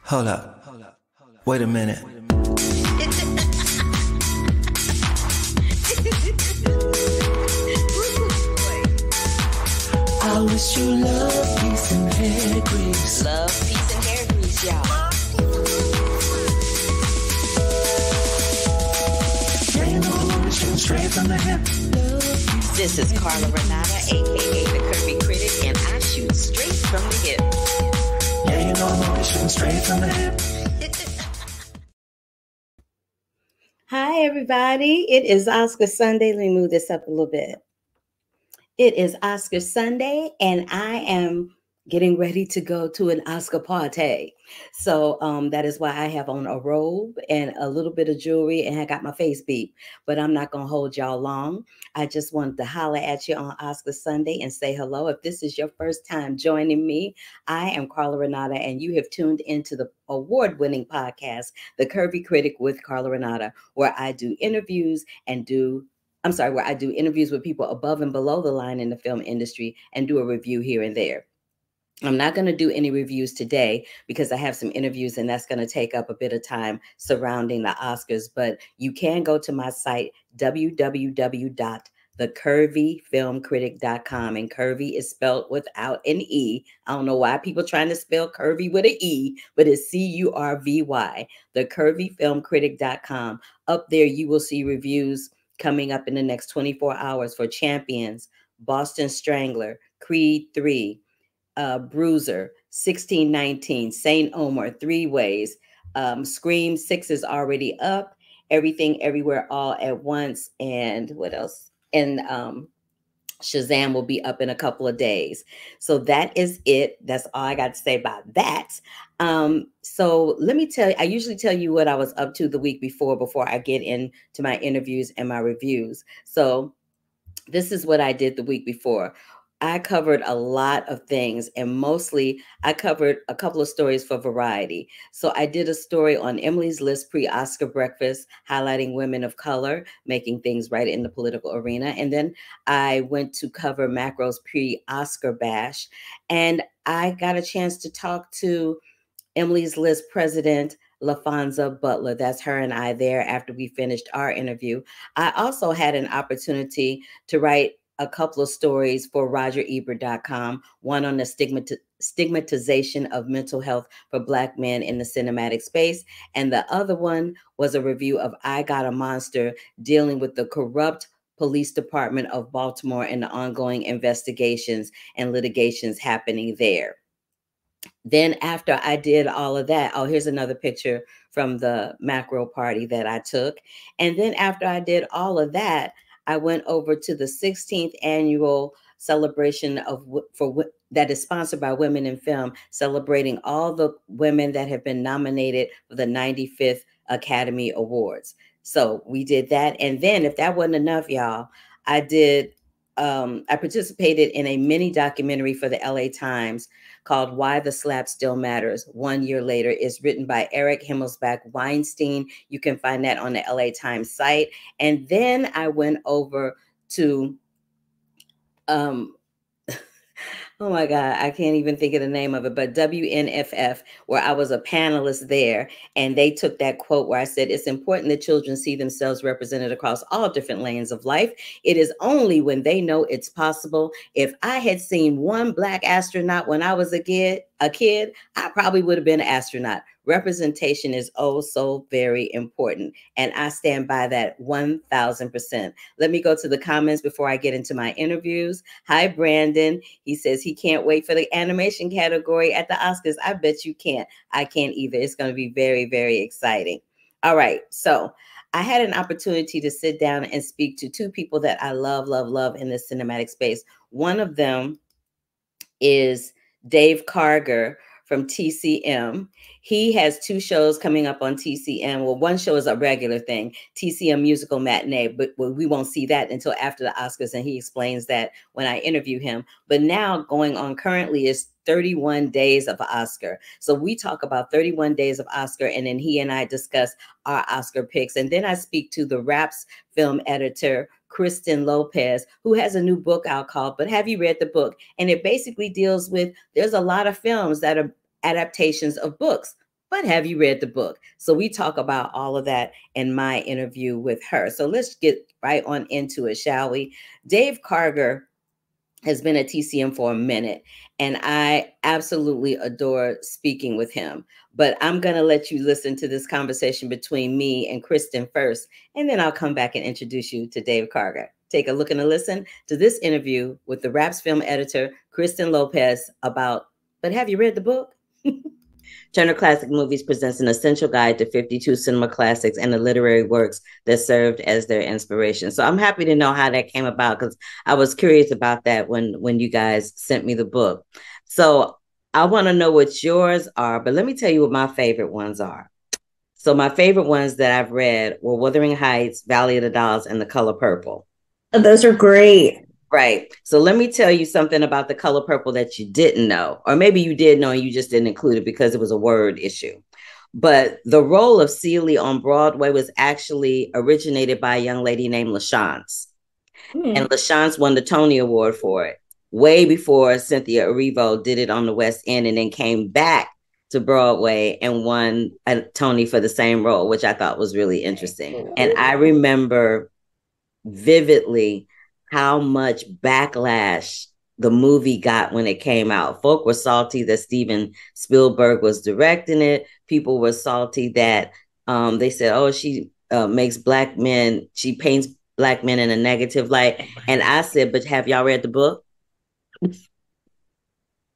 Hold up. Wait a minute. I wish you love, peace, and hair grease. Love, peace, and hair grease, y'all. Yeah, you know, straight from the hip. This is Carla Renata, a.k.a. the Curvy Critic, and I shoot straight from the hip. Yeah, you know, I'm shooting straight from the hip. Hi, everybody. It is Oscar Sunday. Let me move this up a little bit. It is Oscar Sunday, and I am getting ready to go to an Oscar party. So that is why I have on a robe and a little bit of jewelry, and I got my face beat. But I'm not going to hold y'all long. I just wanted to holler at you on Oscar Sunday and say hello. If this is your first time joining me, I am Carla Renata, and you have tuned into the award-winning podcast, The Curvy Critic with Carla Renata, where I do interviews where I do interviews with people above and below the line in the film industry and do a review here and there. I'm not going to do any reviews today because I have some interviews and that's going to take up a bit of time surrounding the Oscars, but you can go to my site, www.thecurvyfilmcritic.com, and curvy is spelled without an E. I don't know why people trying to spell curvy with an E, but it's C-U-R-V-Y, thecurvyfilmcritic.com. Up there, you will see reviews coming up in the next 24 hours for Champions, Boston Strangler, Creed 3, Bruiser, 1619, Saint Omer, Three Ways, Scream 6 is already up, Everything Everywhere All at Once, and what else? And Shazam will be up in a couple of days. So that is it. That's all I got to say about that. So let me tell you, I usually tell you what I was up to the week before I get into my interviews and my reviews. So this is what I did the week before. I covered a lot of things, and mostly I covered a couple of stories for Variety. So I did a story on Emily's List pre-Oscar breakfast, highlighting women of color, making things right in the political arena. And then I went to cover Macro's pre-Oscar bash, and I got a chance to talk to Emily's List president, LaFonza Butler. That's her and I there after we finished our interview. I also had an opportunity to write a couple of stories for RogerEbert.com, one on the stigmatization of mental health for Black men in the cinematic space, and the other one was a review of I Got a Monster, dealing with the corrupt police department of Baltimore and the ongoing investigations and litigations happening there. Then after I did all of that, oh, here's another picture from the macro party that I took. And then after I did all of that, I went over to the 16th annual celebration that is sponsored by Women in Film, celebrating all the women that have been nominated for the 95th Academy Awards. So we did that. And then if that wasn't enough, y'all, I participated in a mini documentary for the LA Times called Why the Slap Still Matters. 1 year later, is written by Eric Himmelsbach Weinstein. You can find that on the LA Times site. And then I went over to, oh my God, I can't even think of the name of it, but WNFF, where I was a panelist there. And they took that quote where I said, it's important that children see themselves represented across all different lanes of life. It is only when they know it's possible. If I had seen one Black astronaut when I was a kid, I probably would have been an astronaut. Representation is oh so very important. And I stand by that 1000%. Let me go to the comments before I get into my interviews. Hi, Brandon. He says he can't wait for the animation category at the Oscars. I bet you can't. I can't either. It's going to be very, very exciting. All right. So I had an opportunity to sit down and speak to two people that I love, love, love in the cinematic space. One of them is Dave Karger from TCM. He has two shows coming up on TCM. Well, one show is a regular thing, TCM Musical Matinee, but we won't see that until after the Oscars, and he explains that when I interview him. But now going on currently is 31 Days of Oscar. So we talk about 31 Days of Oscar, and then he and I discuss our Oscar picks. And then I speak to the Raps film editor, Kristen Lopez, who has a new book out called But Have You Read the Book? And it basically deals with, there's a lot of films that are adaptations of books, but have you read the book? So we talk about all of that in my interview with her. So let's get right on into it, shall we? Dave Karger has been at TCM for a minute, and I absolutely adore speaking with him. But I'm going to let you listen to this conversation between me and Kristen first, and then I'll come back and introduce you to Dave Karger. Take a look and a listen to this interview with the Raps film editor, Kristen Lopez, about But Have You Read the Book? Turner Classic Movies presents an essential guide to 52 cinema classics and the literary works that served as their inspiration. So I'm happy to know how that came about, because I was curious about that when you guys sent me the book. So I want to know what yours are, but let me tell you what my favorite ones are. So my favorite ones that I've read were Wuthering Heights, Valley of the Dolls, and The Color Purple. Those are great. Right. So let me tell you something about The Color Purple that you didn't know, or maybe you did know and you just didn't include it because it was a word issue. But the role of Celie on Broadway was actually originated by a young lady named LaChance. And LaChance won the Tony Award for it way before Cynthia Erivo did it on the West End, and then came back to Broadway and won a Tony for the same role, which I thought was really interesting. And I remember vividly how much backlash the movie got when it came out. Folk were salty that Steven Spielberg was directing it. People were salty that they said, oh, she makes Black men, she paints Black men in a negative light. And I said, but have y'all read the book?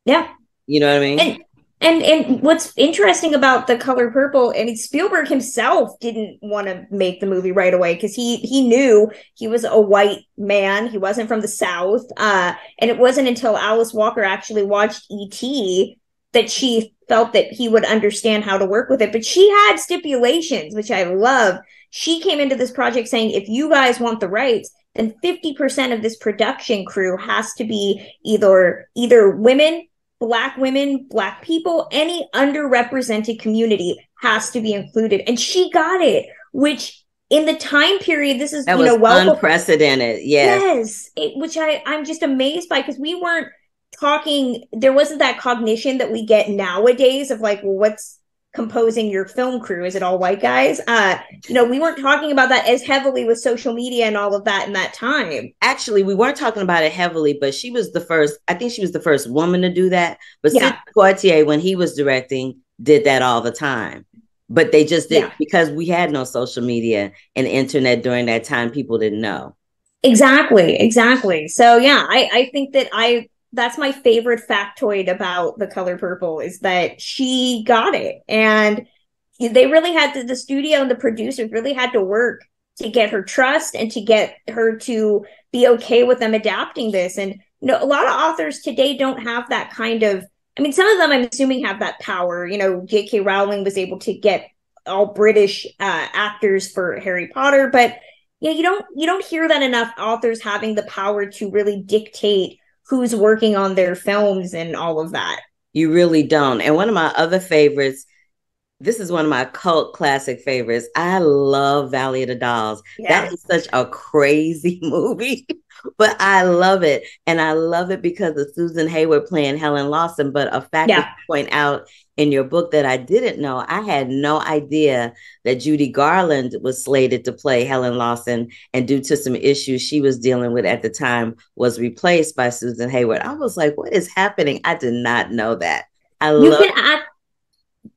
Yeah. You know what I mean? And what's interesting about The Color Purple, I mean, Spielberg himself didn't want to make the movie right away because he knew he was a white man. He wasn't from the South. And it wasn't until Alice Walker actually watched E.T. that she felt that he would understand how to work with it. But she had stipulations, which I love. She came into this project saying, if you guys want the rights, then 50% of this production crew has to be either women, Black people, any underrepresented community has to be included. And she got it, which in the time period, this is, that was unprecedented. Yes. Which I'm just amazed by, because we weren't talking, there wasn't that cognition that we get nowadays of like, well, what's composing your film crew? Is it all white guys? We weren't talking about that as heavily with social media and all of that in that time. Actually, we weren't talking about it heavily, but she was the first, I think she was the first woman to do that. But Sidney Poitier, when he was directing, did that all the time. But they just did, because we had no social media and internet during that time, people didn't know. Exactly. So yeah, I think that that's my favorite factoid about The Color Purple, is that she got it. And they really had to, the studio and the producers really had to work to get her trust and to get her to be okay with them adapting this. And, a lot of authors today don't have that kind of, I mean, some of them I'm assuming have that power. J.K. Rowling was able to get all British actors for Harry Potter, but you don't hear that enough, authors having the power to really dictate who's working on their films and all of that. You really don't. And one of my other favorites, this is one of my cult classic favorites. I love Valley of the Dolls. Yeah. That is such a crazy movie, but I love it. And I love it because of Susan Hayward playing Helen Lawson. But a fact that you point out in your book that I didn't know, I had no idea that Judy Garland was slated to play Helen Lawson, and due to some issues she was dealing with at the time, was replaced by Susan Hayward. I was like, what is happening? I did not know that.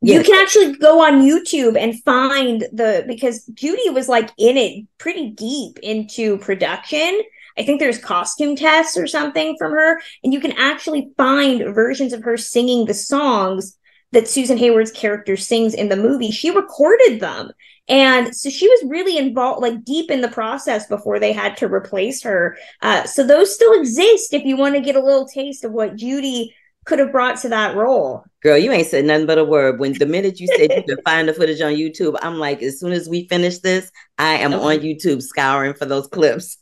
You can actually go on YouTube and find because Judy was like in it pretty deep into production. I think there's costume tests or something from her, and you can actually find versions of her singing the songs that Susan Hayward's character sings in the movie. She recorded them. And so she was really involved, like deep in the process before they had to replace her. So those still exist if you want to get a little taste of what Judy could have brought to that role. Girl, you ain't said nothing but a word. When the minute you said you can find the footage on YouTube, I'm like, as soon as we finish this, I am on YouTube scouring for those clips.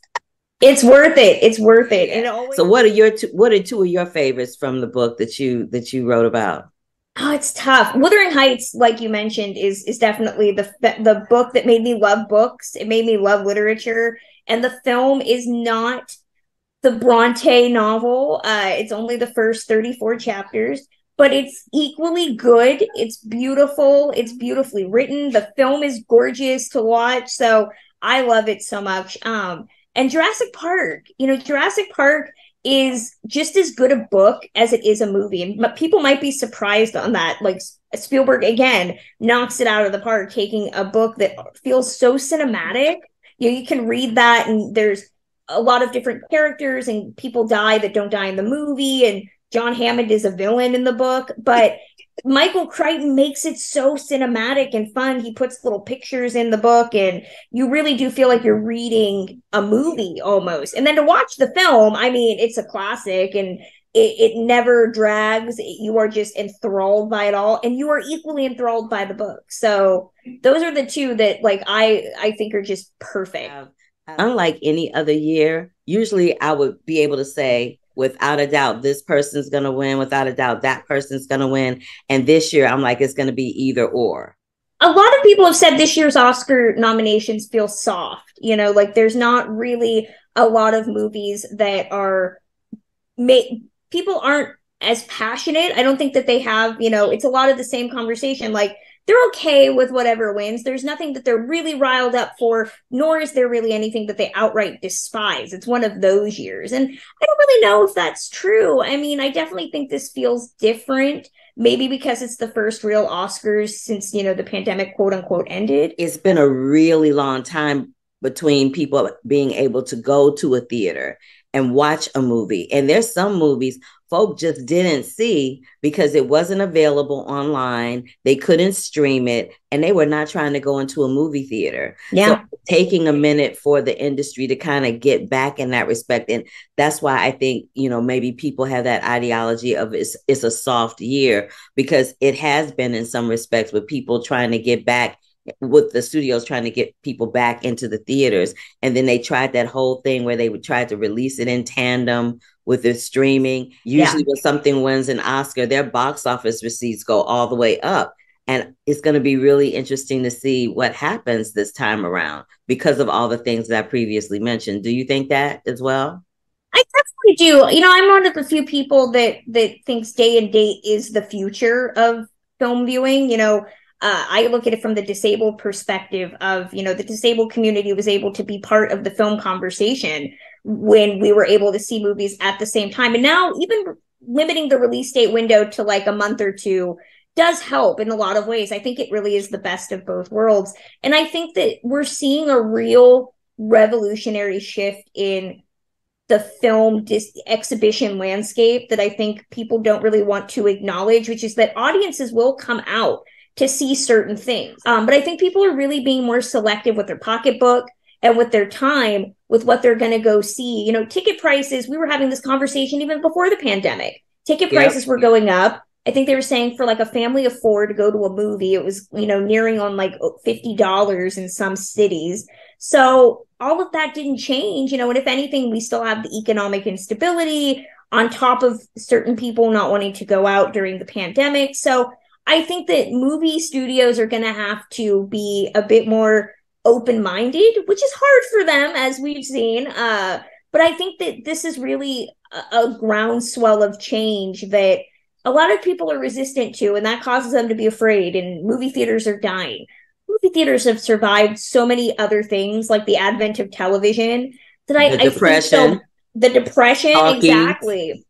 It's worth it. It's worth it. And so what are two of your favorites from the book that you wrote about? Oh, it's tough. Wuthering Heights, like you mentioned, is definitely the book that made me love books. It made me love literature. And the film is not the Bronte novel. It's only the first 34 chapters, but it's equally good. It's beautiful. It's beautifully written. The film is gorgeous to watch. So I love it so much. And Jurassic Park, Jurassic Park is just as good a book as it is a movie. And people might be surprised on that. Like Spielberg, again, knocks it out of the park, taking a book that feels so cinematic. You can read that and there's a lot of different characters and people die that don't die in the movie. And John Hammond is a villain in the book, but Michael Crichton makes it so cinematic and fun. He puts little pictures in the book and you really do feel like you're reading a movie almost. And then to watch the film, I mean, it's a classic and it never drags. You are just enthralled by it all and you are equally enthralled by the book. So those are the two that like I think are just perfect. Unlike any other year, usually I would be able to say, without a doubt, this person's going to win. Without a doubt, that person's going to win. And this year, I'm like, it's going to be either or. A lot of people have said this year's Oscar nominations feel soft. Like there's not really a lot of movies that are people aren't as passionate. I don't think that they have, it's a lot of the same conversation. Like they're okay with whatever wins. There's nothing that they're really riled up for, nor is there really anything that they outright despise. It's one of those years. And I don't really know if that's true. I mean, I definitely think this feels different, maybe because it's the first real Oscars since, the pandemic, quote unquote, ended. It's been a really long time. between people being able to go to a theater and watch a movie. And there's some movies folk just didn't see because it wasn't available online. They couldn't stream it, and they were not trying to go into a movie theater. Yeah. So taking a minute for the industry to kind of get back in that respect. And that's why I think, you know, maybe people have that ideology of it's a soft year, because it has been in some respects with people trying to get back, with the studios trying to get people back into the theaters. And then they tried that whole thing where they would try to release it in tandem with the streaming. Usually when something wins an Oscar, their box office receipts go all the way up. And it's going to be really interesting to see what happens this time around because of all the things that I previously mentioned. Do you think that as well? I definitely do. You know, I'm one of the few people that thinks day and date is the future of film viewing. You know, I look at it from the disabled perspective of, you know, the disabled community was able to be part of the film conversation when we were able to see movies at the same time. And now even limiting the release date window to like a month or two does help in a lot of ways. I think it really is the best of both worlds. And I think that we're seeing a real revolutionary shift in the film exhibition landscape that I think people don't really want to acknowledge, which is that audiences will come out to see certain things. But I think people are really being more selective with their pocketbook and with their time, with what they're going to go see. You know, ticket prices, we were having this conversation even before the pandemic. Ticket prices were going up. I think they were saying for like a family of four to go to a movie, it was, you know, nearing on like $50 in some cities. So all of that didn't change, you know, and if anything, we still have the economic instability on top of certain people not wanting to go out during the pandemic. So I think that movie studios are going to have to be a bit more open-minded, which is hard for them, as we've seen. But I think that this is really a groundswell of change that a lot of people are resistant to, and that causes them to be afraid, and movie theaters are dying. Movie theaters have survived so many other things, like the advent of television, that I think so. The depression, exactly.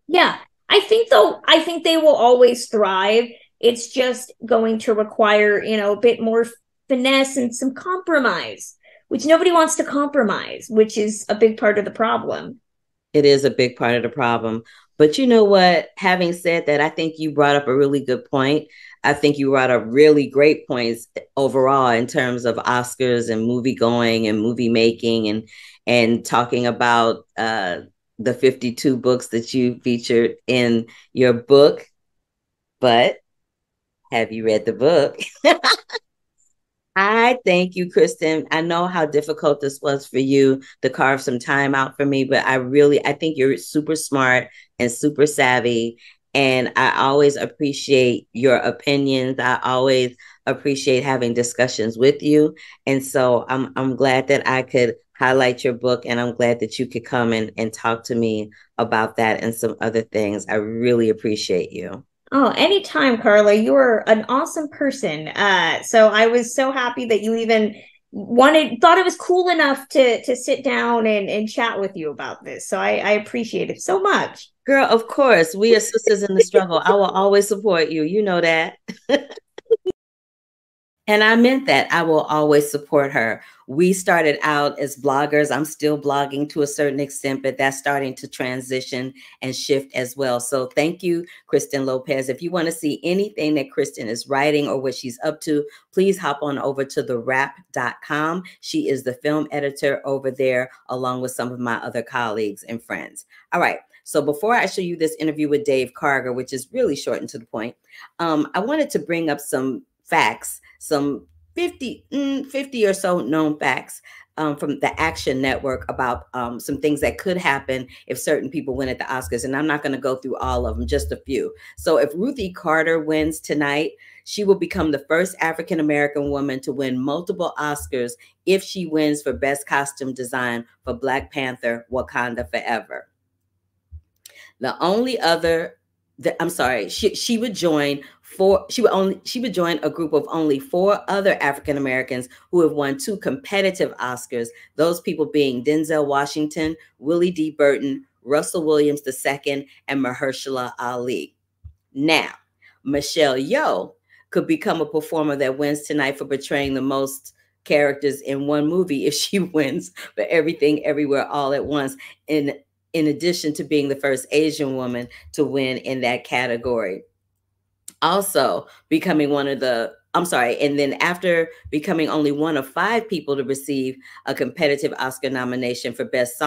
Yeah. I think they will always thrive. It's just going to require, you know, a bit more finesse and some compromise, which nobody wants to compromise, which is a big part of the problem. It is a big part of the problem. But you know what? Having said that, I think you brought up a really good point. I think you brought up really great points overall in terms of Oscars and movie going and movie making, and talking about the 52 books that you featured in your book. But have you read the book? I thank you, Kristen. I know how difficult this was for you to carve some time out for me, but I think you're super smart and super savvy. And I always appreciate your opinions. I always appreciate having discussions with you. And so I'm glad that I could highlight your book, and I'm glad that you could come and talk to me about that and some other things. I really appreciate you. Oh, anytime, Carla. You are an awesome person. So I was so happy that you even thought it was cool enough to sit down and chat with you about this. So I appreciate it so much. Girl, of course. We are sisters in the struggle. I will always support you. You know that. And I meant that. I will always support her. We started out as bloggers. I'm still blogging to a certain extent, but that's starting to transition and shift as well. So thank you, Kristen Lopez. If you want to see anything that Kristen is writing or what she's up to, please hop on over to thewrap.com. She is the film editor over there, along with some of my other colleagues and friends. All right. So before I show you this interview with Dave Karger, which is really short and to the point, I wanted to bring up some facts, some 50 or so known facts from the Action Network about some things that could happen if certain people win at the Oscars. And I'm not going to go through all of them, just a few. So if Ruthie Carter wins tonight, she will become the first African-American woman to win multiple Oscars if she wins for Best Costume Design for Black Panther: Wakanda Forever. The only other, she would join a group of only 4 other African Americans who have won 2 competitive Oscars. Those people being Denzel Washington, Willie D. Burton, Russell Williams II, and Mahershala Ali. Now, Michelle Yeoh could become a performer that wins tonight for portraying the most characters in one movie if she wins for Everything Everywhere All at Once, in addition to being the first Asian woman to win in that category. Also becoming and then after becoming only one of 5 people to receive a competitive Oscar nomination for Best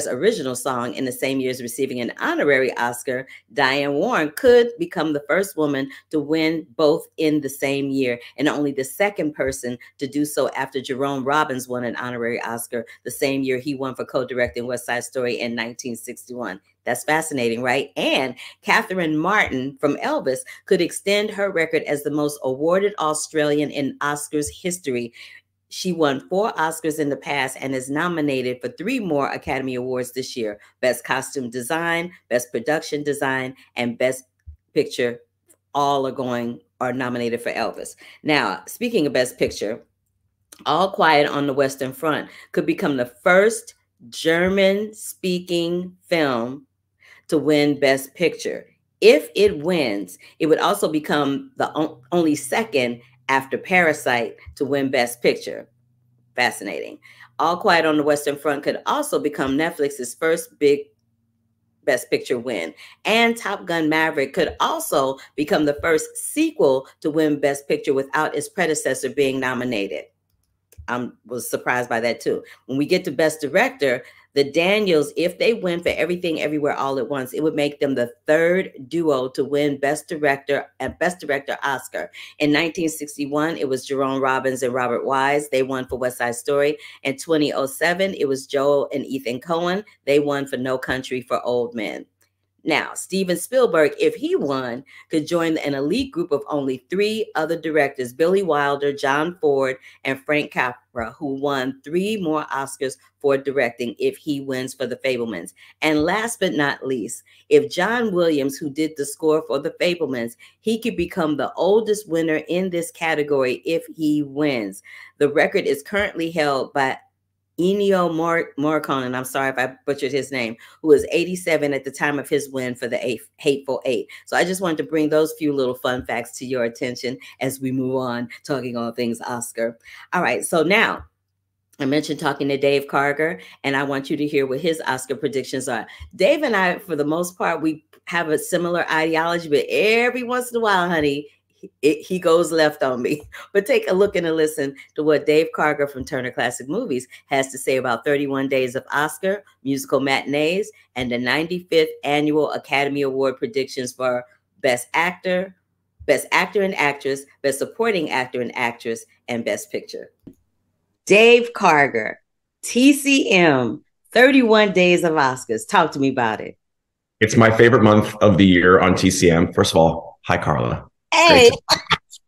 Original Song in the same year as receiving an honorary Oscar, Diane Warren could become the first woman to win both in the same year, and only the second person to do so after Jerome Robbins won an honorary Oscar the same year he won for co-directing West Side Story in 1961. That's fascinating, right? And Catherine Martin from Elvis could extend her record as the most awarded Australian in Oscars history. She won 4 Oscars in the past and is nominated for 3 more Academy Awards this year: Best Costume Design, Best Production Design, and Best Picture. All are nominated for Elvis. Now, speaking of Best Picture, All Quiet on the Western Front could become the first German-speaking film to win Best Picture. If it wins, it would also become the only second after Parasite to win Best Picture. Fascinating. All Quiet on the Western Front could also become Netflix's first big Best Picture win. And Top Gun Maverick could also become the first sequel to win Best Picture without its predecessor being nominated. I was surprised by that too. When we get to Best Director, the Daniels, if they win for Everything Everywhere All at Once, it would make them the 3rd duo to win Best Director Oscar. In 1961, it was Jerome Robbins and Robert Wise. They won for West Side Story. In 2007, it was Joel and Ethan Coen. They won for No Country for Old Men. Now, Steven Spielberg, if he won, could join an elite group of only 3 other directors: Billy Wilder, John Ford, and Frank Capra, who won 3 more Oscars for directing if he wins for The Fabelmans. And last but not least, if John Williams, who did the score for The Fabelmans, he could become the oldest winner in this category if he wins. The record is currently held by Ennio Morricone, I'm sorry if I butchered his name, who was 87 at the time of his win for The Hateful Eight. So I just wanted to bring those few little fun facts to your attention as we move on, talking all things Oscar. All right, so now I mentioned talking to Dave Karger, and I want you to hear what his Oscar predictions are. Dave and I, for the most part, we have a similar ideology, but every once in a while, honey, he goes left on me. But take a look and a listen to what Dave Karger from Turner Classic Movies has to say about 31 Days of Oscar, musical matinees, and the 95th Annual Academy Award predictions for Best Actor and Actress, Best Supporting Actor and Actress, and Best Picture. Dave Karger, TCM, 31 Days of Oscars. Talk to me about it. It's my favorite month of the year on TCM. First of all, hi, Carla. Hey,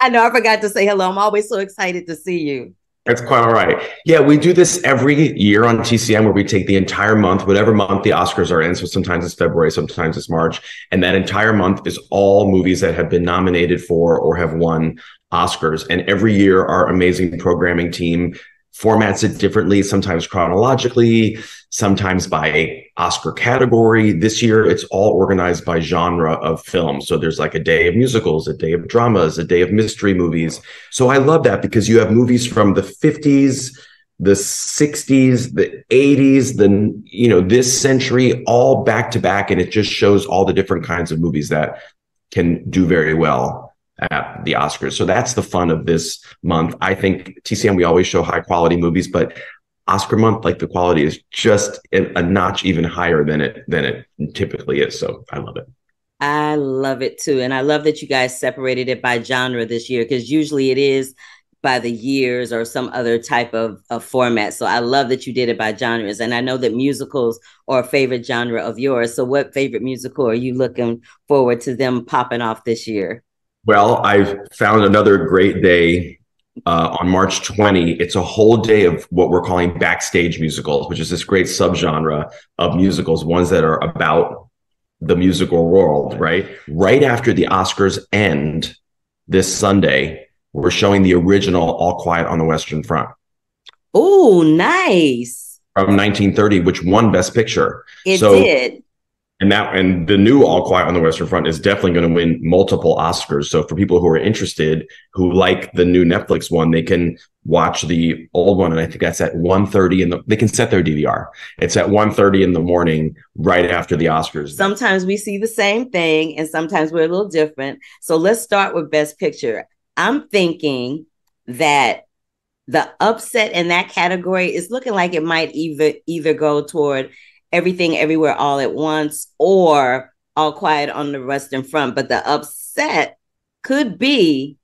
I know I forgot to say hello. I'm always so excited to see you. That's quite all right. Yeah, we do this every year on TCM where we take the entire month, whatever month the Oscars are in. So sometimes it's February, sometimes it's March. And that entire month is all movies that have been nominated for or have won Oscars. And every year, our amazing programming team formats it differently, sometimes chronologically, sometimes by Oscar category. This year, it's all organized by genre of film. So there's like a day of musicals, a day of dramas, a day of mystery movies. So I love that because you have movies from the 50s, the 60s, the 80s, this century, all back to back. And it just shows all the different kinds of movies that can do very well at the Oscars. So that's the fun of this month. I think TCM, we always show high quality movies, but Oscar month, like the quality is just a notch even higher than it typically is. So I love it. I love it too. And I love that you guys separated it by genre this year, because usually it is by the years or some other type of format. So I love that you did it by genres. And I know that musicals are a favorite genre of yours. So what favorite musical are you looking forward to them popping off this year? Well, I've found another great day on March 20. It's a whole day of what we're calling backstage musicals, which is this great subgenre of musicals, ones that are about the musical world, right? Right after the Oscars end this Sunday, we're showing the original All Quiet on the Western Front. Oh, nice. From 1930, which won Best Picture. It did. And the new All Quiet on the Western Front is definitely going to win multiple Oscars. So for people who are interested, who like the new Netflix one, they can watch the old one. And I think that's at 1:30 they can set their DVR. It's at 1:30 in the morning, right after the Oscars. Sometimes we see the same thing and sometimes we're a little different. So let's start with Best Picture. I'm thinking that the upset in that category is looking like it might either go toward Everything Everywhere All at Once or All Quiet on the Western Front. But the upset could be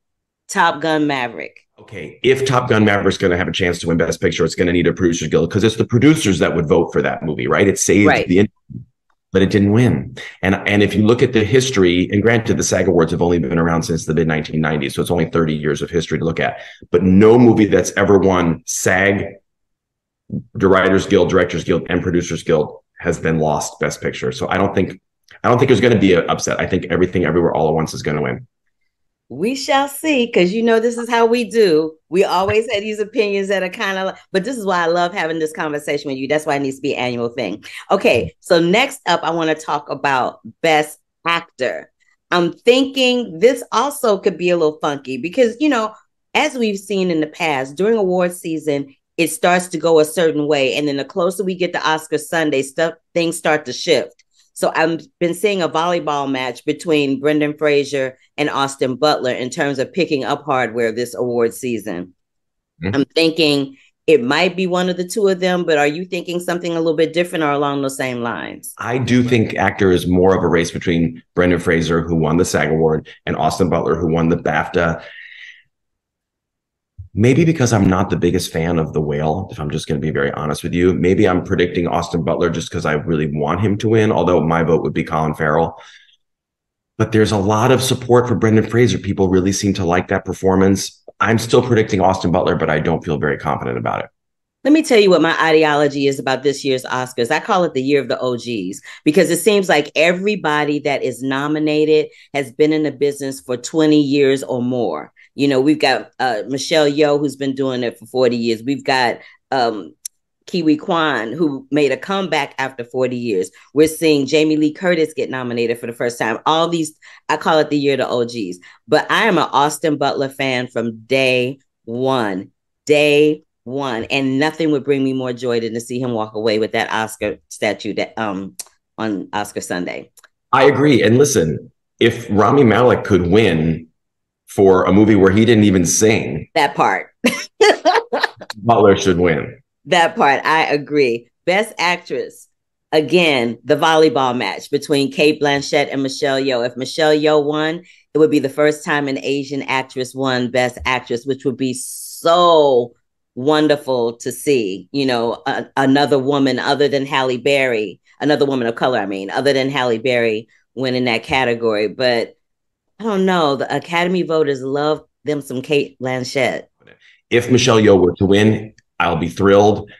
Top Gun Maverick. Okay, if Top Gun Maverick's going to have a chance to win Best Picture, it's going to need a Producers Guild because it's the producers that would vote for that movie, right? It saved the industry, but it didn't win. And if you look at the history, and granted, the SAG Awards have only been around since the mid-1990s, so it's only 30 years of history to look at. But no movie that's ever won SAG, the Writers Guild, Directors Guild, and Producers Guild has been lost Best Picture. So I don't think there's going to be an upset. I think Everything Everywhere All at Once is going to win. We shall see, because this is how we do. We always have these opinions that are kind of, but this is why I love having this conversation with you. That's why it needs to be an annual thing. Okay, so next up, I want to talk about Best Actor. I'm thinking this also could be a little funky because, as we've seen in the past, during award season, it starts to go a certain way. And then the closer we get to Oscar Sunday, things start to shift. So I've been seeing a volleyball match between Brendan Fraser and Austin Butler in terms of picking up hardware this award season. Mm-hmm. I'm thinking it might be one of the two of them, but are you thinking something a little bit different or along those same lines? I do think actor is more of a race between Brendan Fraser, who won the SAG Award, and Austin Butler, who won the BAFTA. Maybe because I'm not the biggest fan of The Whale, if I'm just going to be very honest with you. Maybe I'm predicting Austin Butler just because I really want him to win, although my vote would be Colin Farrell. But there's a lot of support for Brendan Fraser. People really seem to like that performance. I'm still predicting Austin Butler, but I don't feel very confident about it. Let me tell you what my ideology is about this year's Oscars. I call it the year of the OGs because it seems like everybody that is nominated has been in the business for 20 years or more. We've got Michelle Yeoh, who's been doing it for 40 years. We've got Kiwi Kwan, who made a comeback after 40 years. We're seeing Jamie Lee Curtis get nominated for the first time. All these, I call it the year of the OGs. But I am an Austin Butler fan from day one. And nothing would bring me more joy than to see him walk away with that Oscar statue on Oscar Sunday. I agree. And listen, if Rami Malek could win for a movie where he didn't even sing, that part, Butler should win. That part, I agree. Best Actress, again, the volleyball match between Cate Blanchett and Michelle Yeoh. If Michelle Yeoh won, it would be the first time an Asian actress won Best Actress, which would be so wonderful to see. Another woman other than Halle Berry, another woman of color, other than Halle Berry win in that category. But I don't know. The Academy voters love them some Cate Blanchett. If Michelle Yeoh were to win, I'll be thrilled.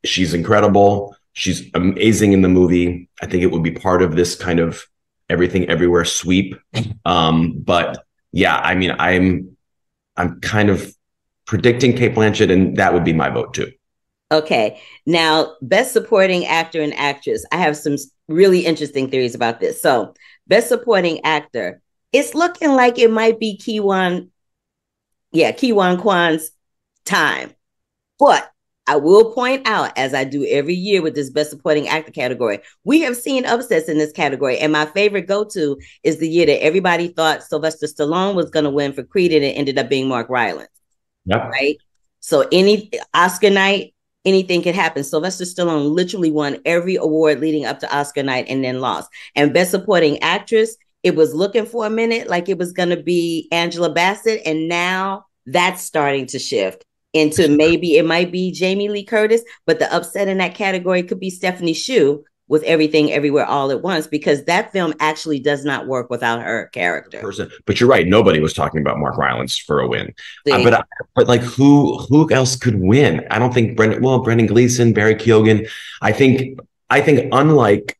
She's incredible. She's amazing in the movie. I think it would be part of this kind of Everything Everywhere sweep. But yeah, I'm kind of predicting Cate Blanchett, and that would be my vote too. Okay. Now, Best Supporting Actor and Actress. I have some really interesting theories about this. So, Best Supporting Actor. It's looking like it might be Ki Wan Kwan's time. But I will point out, as I do every year with this Best Supporting Actor category, we have seen upsets in this category. And my favorite go-to is the year that everybody thought Sylvester Stallone was going to win for Creed, and it ended up being Mark Rylance. Yep. Right? So any Oscar night, anything can happen. Sylvester Stallone literally won every award leading up to Oscar night and then lost. And Best Supporting Actress, it was looking for a minute like it was going to be Angela Bassett, and now that's starting to shift into maybe it might be Jamie Lee Curtis, but the upset in that category could be Stephanie Hsu with Everything Everywhere All at Once, because that film actually does not work without her character. But you're right. Nobody was talking about Mark Rylance for a win. But like who else could win? I don't think Brendan Gleeson, Barry Keoghan. I think unlike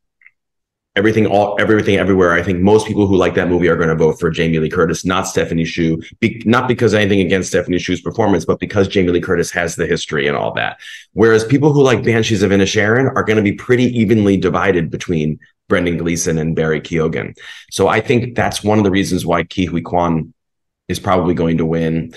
Everything Everywhere, I think most people who like that movie are going to vote for Jamie Lee Curtis, not Stephanie Hsu. Not because anything against Stephanie Hsu's performance, but because Jamie Lee Curtis has the history and all that. Whereas people who like Banshees of Inisherin are going to be pretty evenly divided between Brendan Gleeson and Barry Keoghan. So I think that's one of the reasons why Ke Huy Quan is probably going to win.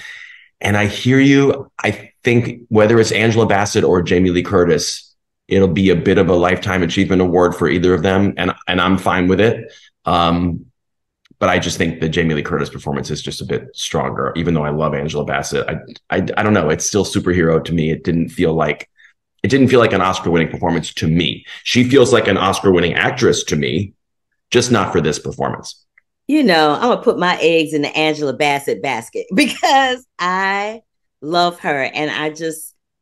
And I hear you. I think whether it's Angela Bassett or Jamie Lee Curtis, it'll be a bit of a lifetime achievement award for either of them. And I'm fine with it. But I just think the Jamie Lee Curtis performance is just a bit stronger, even though I love Angela Bassett. I don't know. It's still superhero to me. It didn't feel like an Oscar-winning performance to me. She feels like an Oscar-winning actress to me, just not for this performance. You know, I'm gonna put my eggs in the Angela Bassett basket because I love her, and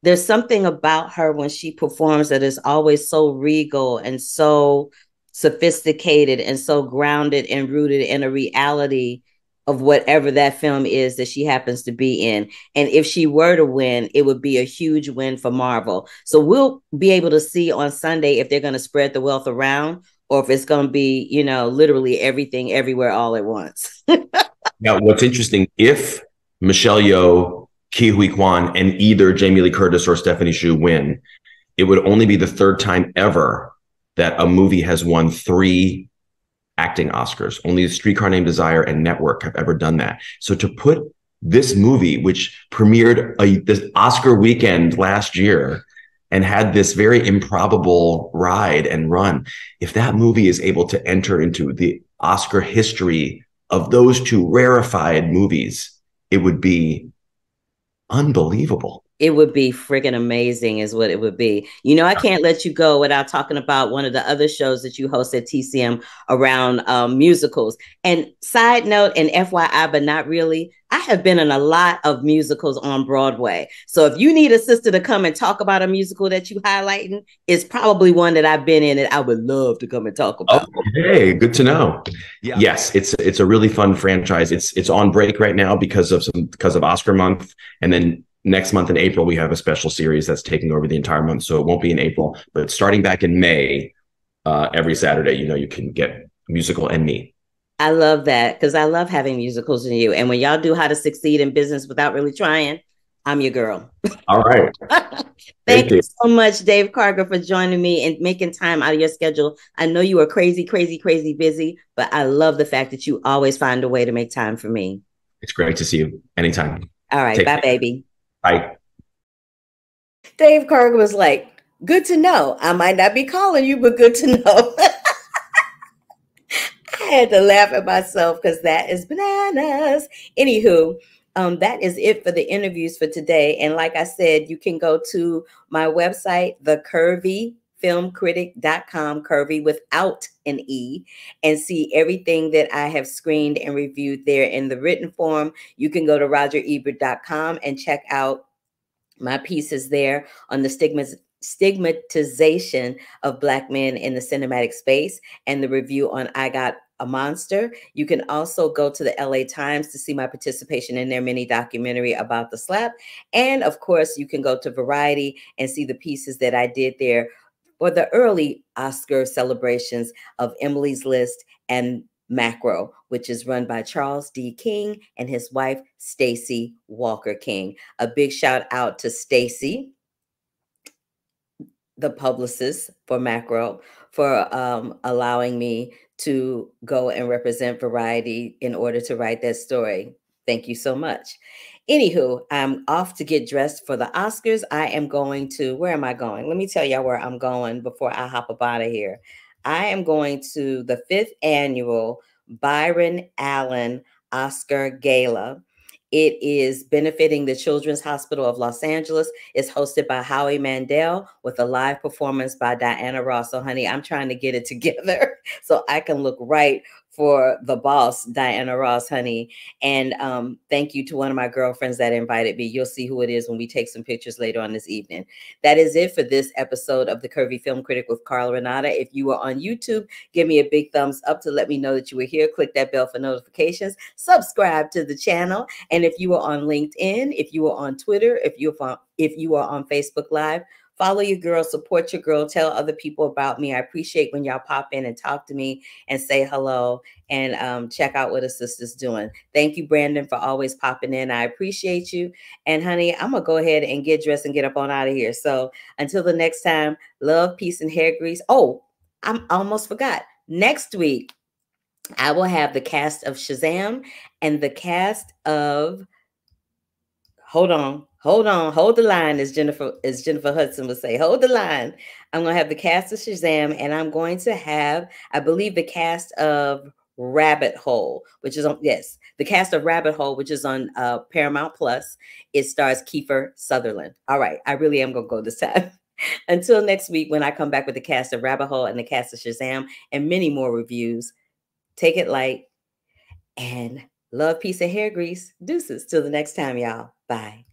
there's something about her when she performs that is always so regal and so sophisticated and so grounded and rooted in a reality of whatever that film is that she happens to be in. And if she were to win, it would be a huge win for Marvel. So we'll be able to see on Sunday if they're going to spread the wealth around or if it's going to be, you know, literally everything everywhere all at once. Now, what's interesting, if Michelle Yeoh, Ke Huy Quan, and either Jamie Lee Curtis or Stephanie Hsu win, it would only be the third time ever that a movie has won 3 acting Oscars. Only Streetcar Named Desire and Network have ever done that. So to put this movie, which premiered this Oscar weekend last year and had this very improbable ride and run, if that movie is able to enter into the Oscar history of those 2 rarefied movies, it would be unbelievable. It would be friggin' amazing is what it would be. You know, I can't let you go without talking about one of the other shows that you host at TCM around musicals. And side note and FYI, but not really, I have been in a lot of musicals on Broadway. So if you need a sister to come and talk about a musical that you highlighting, it's probably one that I've been in and I would love to come and talk about. Okay, good to know. Yeah. Yes, it's a really fun franchise. It's on break right now because of Oscar month, and then next month in April, we have a special series that's taking over the entire month. So it won't be in April, but starting back in May, every Saturday, you know, you can get musical and me. I love that because I love having musicals in you. And when y'all do How to Succeed in Business Without Really Trying, I'm your girl. All right. Thank you so much, Dave Karger, for joining me and making time out of your schedule. I know you are crazy, crazy, crazy busy, but I love the fact that you always find a way to make time for me. It's great to see you anytime. All right. Bye, baby. Bye. Dave Karger was like, good to know. I might not be calling you, but good to know. I had to laugh at myself because that is bananas. Anywho, that is it for the interviews for today. And like I said, you can go to my website, thecurvyfilmcritic.com, curvy without an E, and see everything that I have screened and reviewed there in the written form. You can go to rogerebert.com and check out my pieces there on the stigmatization of Black men in the cinematic space and the review on I Got a Monster. You can also go to the LA Times to see my participation in their mini documentary about the slap. And of course, you can go to Variety and see the pieces that I did there for the early Oscar celebrations of Emily's List and Macro, which is run by Charles D. King and his wife, Stacy Walker King. A big shout out to Stacy, the publicist for Macro, for allowing me to go and represent Variety in order to write that story. Thank you so much. Anywho, I'm off to get dressed for the Oscars. I am going to, where am I going? Let me tell y'all where I'm going before I hop up out of here. I am going to the 5th annual Byron Allen Oscar Gala. It is benefiting the Children's Hospital of Los Angeles. It's hosted by Howie Mandel with a live performance by Diana Ross. So, honey, I'm trying to get it together so I can look right for the boss, Diana Ross, honey. And thank you to one of my girlfriends that invited me. You'll see who it is when we take some pictures later on this evening. That is it for this episode of The Curvy Film Critic with Carla Renata. If you are on YouTube, give me a big thumbs up to let me know that you were here. Click that bell for notifications. Subscribe to the channel. And if you are on LinkedIn, if you are on Twitter, if you are on Facebook Live, follow your girl, support your girl, tell other people about me. I appreciate when y'all pop in and talk to me and say hello and check out what a sister's doing. Thank you, Brandon, for always popping in. I appreciate you. And honey, I'm going to go ahead and get dressed and get up on out of here. So until the next time, love, peace, and hair grease. Oh, I almost forgot. next week, I will have the cast of Shazam and the cast of, hold the line, as Jennifer Hudson would say, hold the line. I'm going to have the cast of Shazam, and I'm going to have, I believe, the cast of Rabbit Hole, which is on, yes, the cast of Rabbit Hole, which is on Paramount Plus. It stars Kiefer Sutherland. All right, I really am going to go this time. Until next week, when I come back with the cast of Rabbit Hole and the cast of Shazam and many more reviews, take it light and love, peace, and hair grease. Deuces. Till the next time, y'all. Bye.